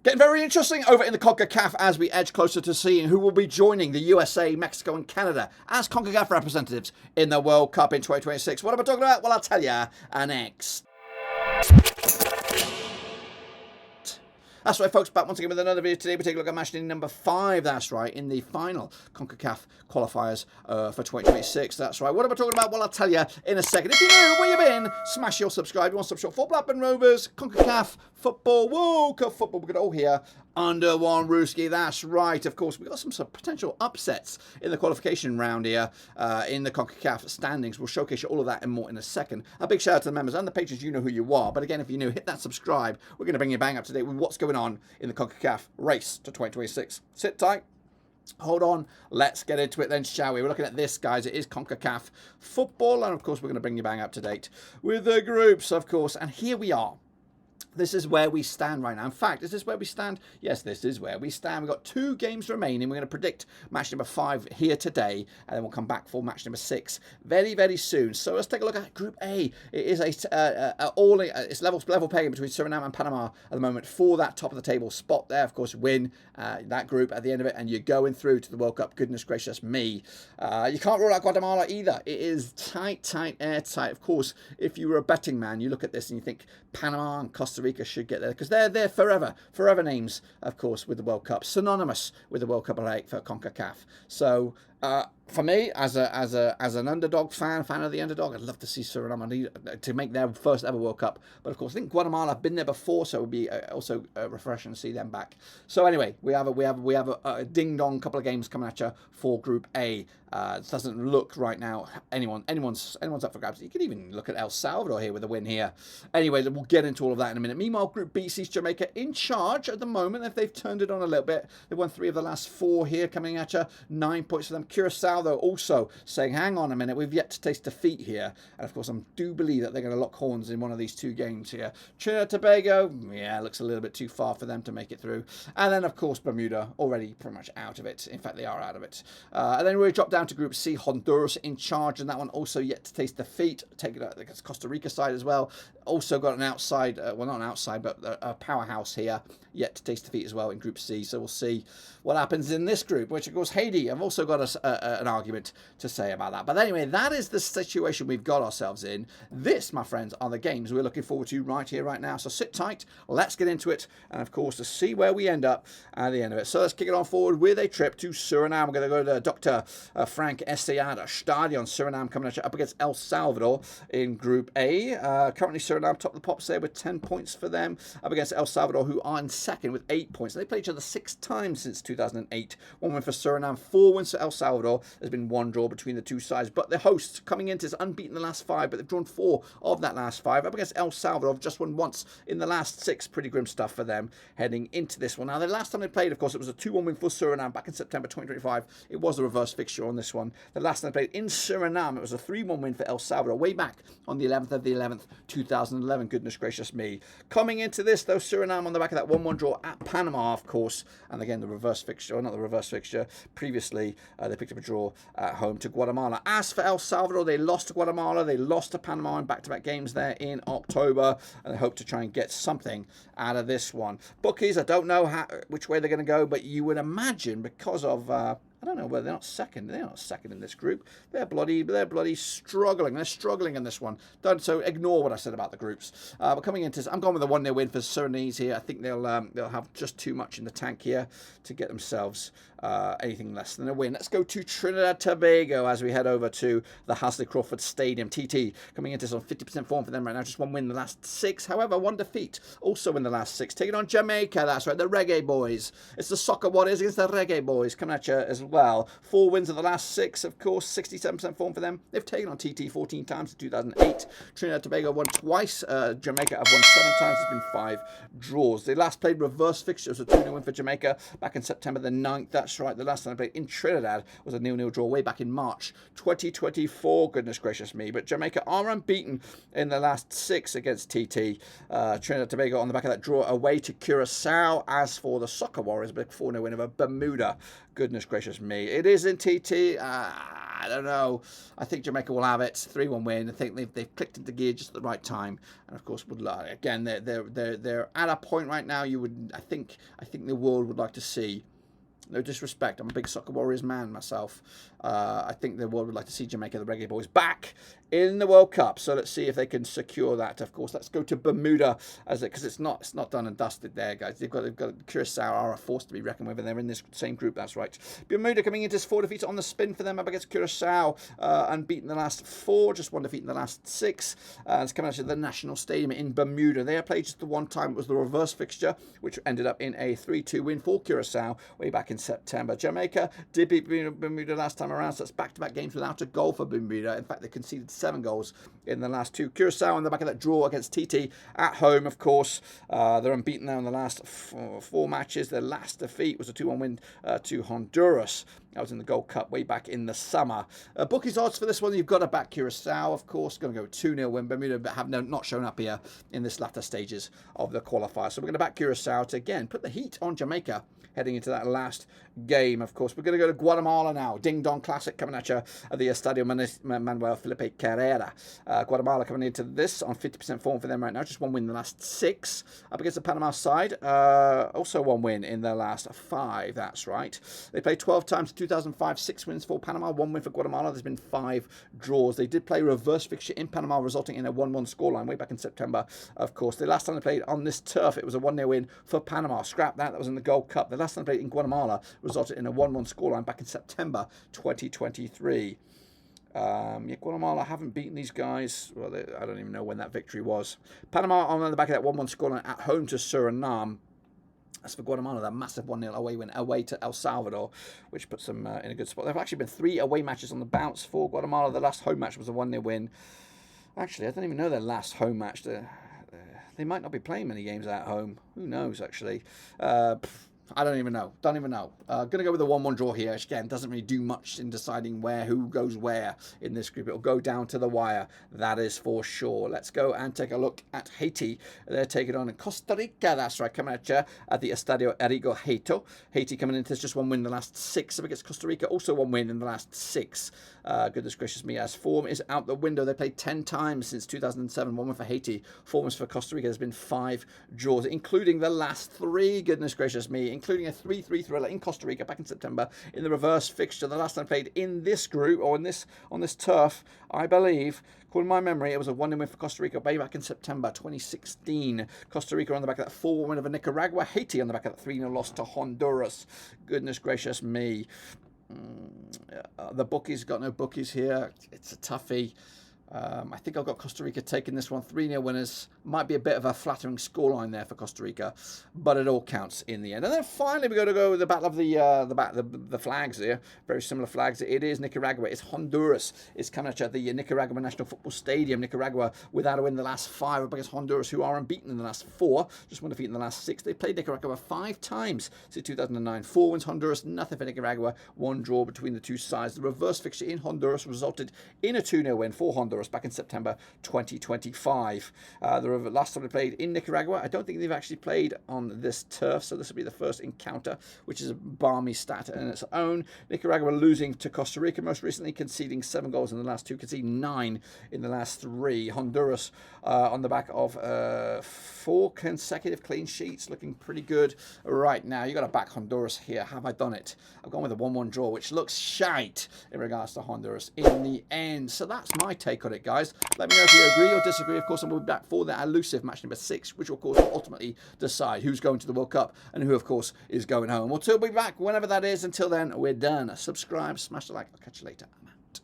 Getting very interesting over in the CONCACAF as we edge closer to seeing who will be joining the USA, Mexico and Canada as CONCACAF representatives in the World Cup in 2026. What am I talking about? Well, I'll tell you next. That's right, folks, back once again with another video today. We take a look at match day number 5, that's right, in the final CONCACAF qualifiers for 2026. That's right. What am I talking about? Well, I'll tell you in a second. If you're new, where you been, smash your subscribe. You want subscribe for Blackburn Rovers, CONCACAF, football, World Cup football. We got it all here under one rooski. That's right. Of course, we've got some potential upsets in the qualification round here in the CONCACAF standings. We'll showcase you all of that and more in a second. A big shout out to the members and the patrons. You know who you are. But again, if you're new, hit that subscribe. We're going to bring you bang up to date with what's going on in the CONCACAF race to 2026. Sit tight. Hold on, let's get into it then, shall we? We're looking at this, guys. It is CONCACAF football, and of course, we're going to bring you bang up to date with the groups, of course. And here we are. This is where we stand right now. In fact, is this where we stand? Yes, this is where we stand. We've got 2 games remaining. We're going to predict match number 5 here today, and then we'll come back for match number 6 very, very soon. So let's take a look at Group A. It is it's level playing between Suriname and Panama at the moment for that top of the table spot there. Of course, win that group at the end of it, and you're going through to the World Cup. Goodness gracious me. You can't rule out Guatemala either. It is tight, airtight. Of course, if you were a betting man, you look at this and you think Panama and Costa Rica should get there because they're there forever names, of course, with the World Cup, synonymous with the World Cup for CONCACAF. So for me, as an underdog fan of the underdog, I'd love to see Suriname to make their first ever World Cup. But of course, I think Guatemala have been there before, so it would be also refreshing to see them back. So anyway, we have a ding dong couple of games coming at you for Group A. It doesn't look right now anyone's up for grabs. You can even look at El Salvador here with a win here. Anyway, we'll get into all of that in a minute. Meanwhile, Group B sees Jamaica in charge at the moment. If they've turned it on a little bit, they've won 3 of the last 4 here coming at you. 9 points for them. Curaçao, though, also saying, hang on a minute, we've yet to taste defeat here. And of course, I do believe that they're going to lock horns in one of these 2 games here. Trinidad Tobago, yeah, looks a little bit too far for them to make it through. And then, of course, Bermuda, already pretty much out of it. In fact, they are out of it. And then we drop down to Group C, Honduras in charge, and that one also yet to taste defeat. Take it out against Costa Rica side as well. Also got an outside, well, not an outside, but a powerhouse here, yet to taste defeat as well in Group C. So we'll see what happens in this group, which, of course, Haiti. I've also got an argument to say about that. But anyway, that is the situation we've got ourselves in. This, my friends, are the games we're looking forward to right here, right now. So sit tight. Let's get into it. And, of course, to see where we end up at the end of it. So let's kick it on forward with a trip to Suriname. We're going to go to Dr. Frank Esteyada Stadion, Suriname, coming up against El Salvador in Group A. Currently, Suriname top of the pops there with 10 points for them, up against El Salvador, who are in second with 8 points. They played each other 6 times since 2008. 1 win for Suriname, 4 wins for El Salvador. There's been 1 draw between the 2 sides, but the hosts coming into is unbeaten the last 5, but they've drawn 4 of that last 5. Up against El Salvador, just won once in the last 6. Pretty grim stuff for them heading into this one. Now, the last time they played, of course, it was a 2-1 win for Suriname back in September 2025. It was a reverse fixture on this one. The last time they played in Suriname, it was a 3-1 win for El Salvador way back on the 11th of the 11th, 2011. Goodness gracious me. Coming into this, though, Suriname on the back of that 1-1 draw at Panama, of course, and again, the reverse fixture, or not the reverse fixture, previously they picked up a draw at home to Guatemala. As for El Salvador, they lost to Guatemala, they lost to Panama in back-to-back games there in October, and they hope to try and get something out of this one. Bookies, I don't know which way they're going to go, but you would imagine because of I don't know whether they're not second. They're not second in this group. They're bloody struggling. They're struggling in this one. So ignore what I said about the groups. But coming into this, I'm going with a 1-0 win for Suriname here. I think they'll have just too much in the tank here to get themselves anything less than a win. Let's go to Trinidad Tobago as we head over to the Hasley Crawford Stadium. TT coming into this on 50% form for them right now. Just 1 win in the last 6. However, 1 defeat also in the last 6. Taking on Jamaica. That's right, the Reggae Boys. It's the Soccer Warriors against the Reggae Boys coming at you as well. 4 wins of the last 6, of course. 67% form for them. They've taken on TT 14 times in 2008. Trinidad Tobago won twice. Jamaica have won 7 times. There's been 5 draws. They last played reverse fixtures. A 2-0 win for Jamaica back in September the 9th. That's right. The last time they played in Trinidad was a 0-0 draw way back in March 2024. Goodness gracious me. But Jamaica are unbeaten in the last 6 against TT. Trinidad Tobago on the back of that draw away to Curaçao. As for the Soccer Warriors, a big 4-0 win over Bermuda. Goodness gracious me. It is in TT. I don't know. I think Jamaica will have it. 3-1 win. I think they've clicked into gear just at the right time. And of course, again, they're at a point right now. I think the world would like to see. No disrespect, I'm a big Soccer Warriors man myself. I think the world would like to see Jamaica, the Reggae Boys, back in the World Cup. So let's see if they can secure that. Of course, let's go to Bermuda because it's not done and dusted there, guys. They've got Curaçao are a force to be reckoned with, and they're in this same group. That's right. Bermuda coming into 4 defeats on the spin for them up against Curaçao, unbeaten the last 4, just 1 defeat in the last 6. It's coming out of the National Stadium in Bermuda. They played just the one time. It was the reverse fixture, which ended up in a 3-2 win for Curaçao way back in September. Jamaica did beat Bermuda last time around, so it's back-to-back games without a goal for Bermuda. In fact, they conceded 7 goals in the last 2. Curaçao on the back of that draw against TT at home, of course. They're unbeaten now in the last 4 matches. Their last defeat was a 2-1 win to Honduras. That was in the Gold Cup way back in the summer. Bookies odds for this one, you've got to back Curaçao, of course. Going to go 2-0 win. Bermuda have not shown up here in this latter stages of the qualifier. So we're going to back Curaçao to, again, put the heat on Jamaica heading into that last game, of course. We're going to go to Guatemala now. Ding Dong Classic coming at you at the Estadio Manuel Felipe Carrera. Guatemala coming into this on 50% form for them right now. Just 1 win in the last 6. Up against the Panama side. Also 1 win in their last 5. That's right. They played 12 times. 2005, 6 wins for Panama, 1 win for Guatemala. There's been 5 draws. They did play reverse fixture in Panama, resulting in a 1-1 scoreline way back in September, of course. The last time they played on this turf, it was a 1-0 win for Panama. Scrap that. That was in the Gold Cup. The last time they played in Guatemala resulted in a 1-1 scoreline back in September 2023. Guatemala haven't beaten these guys. Well, I don't even know when that victory was. Panama on the back of that 1-1 scoreline at home to Surinam. As for Guatemala, that massive 1-0 away win away to El Salvador, which puts them in a good spot. There have actually been 3 away matches on the bounce for Guatemala. The last home match was a 1-0 win. Actually, I don't even know their last home match. They might not be playing many games at home. Who knows, actually. I don't even know. Going to go with a 1-1 draw here. Which, again, doesn't really do much in deciding who goes where in this group. It'll go down to the wire. That is for sure. Let's go and take a look at Haiti. They're taking on Costa Rica. That's right. Coming at you at the Estadio Arrigo Haito. Haiti coming into this just 1 win in the last 6. Up against Costa Rica, also 1 win in the last 6. Goodness gracious me, as form is out the window. They played 10 times since 2007. 1 win for Haiti. 4 wins for Costa Rica. There's been 5 draws, including the last 3. Goodness gracious me, including a 3-3 thriller in Costa Rica back in September in the reverse fixture. The last time played in this group or on this turf, I believe, according to my memory, it was a 1-0 win for Costa Rica way back in September 2016. Costa Rica on the back of that 4-1 win over Nicaragua. Haiti on the back of that 3-0 loss to Honduras. Goodness gracious me. The bookies got no bookies here. It's a toughie. I think I've got Costa Rica taking this one. 3-0 winners. Might be a bit of a flattering scoreline there for Costa Rica, but it all counts in the end. And then finally, we're going to go with the battle of the flags here. Very similar flags. It is Nicaragua. It's Honduras. It's coming at the Nicaragua National Football Stadium. Nicaragua without a win in the last 5 up against Honduras, who are unbeaten in the last 4. Just 1 defeat in the last 6. They played Nicaragua 5 times since 2009. 4 wins Honduras, nothing for Nicaragua. 1 draw between the 2 sides. The reverse fixture in Honduras resulted in a 2-0 win for Honduras back in September 2025. The last time they played in Nicaragua, I don't think they've actually played on this turf, so this will be the first encounter, which is a balmy stat in its own. Nicaragua losing to Costa Rica most recently, conceding 7 goals in the last 2, conceding 9 in the last 3. Honduras on the back of 4 consecutive clean sheets, looking pretty good right now. You got to back Honduras here. Have I done it? I've gone with a 1-1 draw, which looks shite in regards to Honduras in the end. So that's my take on it, guys. Let me know if you agree or disagree. Of course, I will be back for that elusive match number 6, which will, of course, ultimately decide who's going to the World Cup and who, of course, is going home. We'll be back whenever that is. Until then, we're done. Subscribe, smash the like. I'll catch you later. I'm out.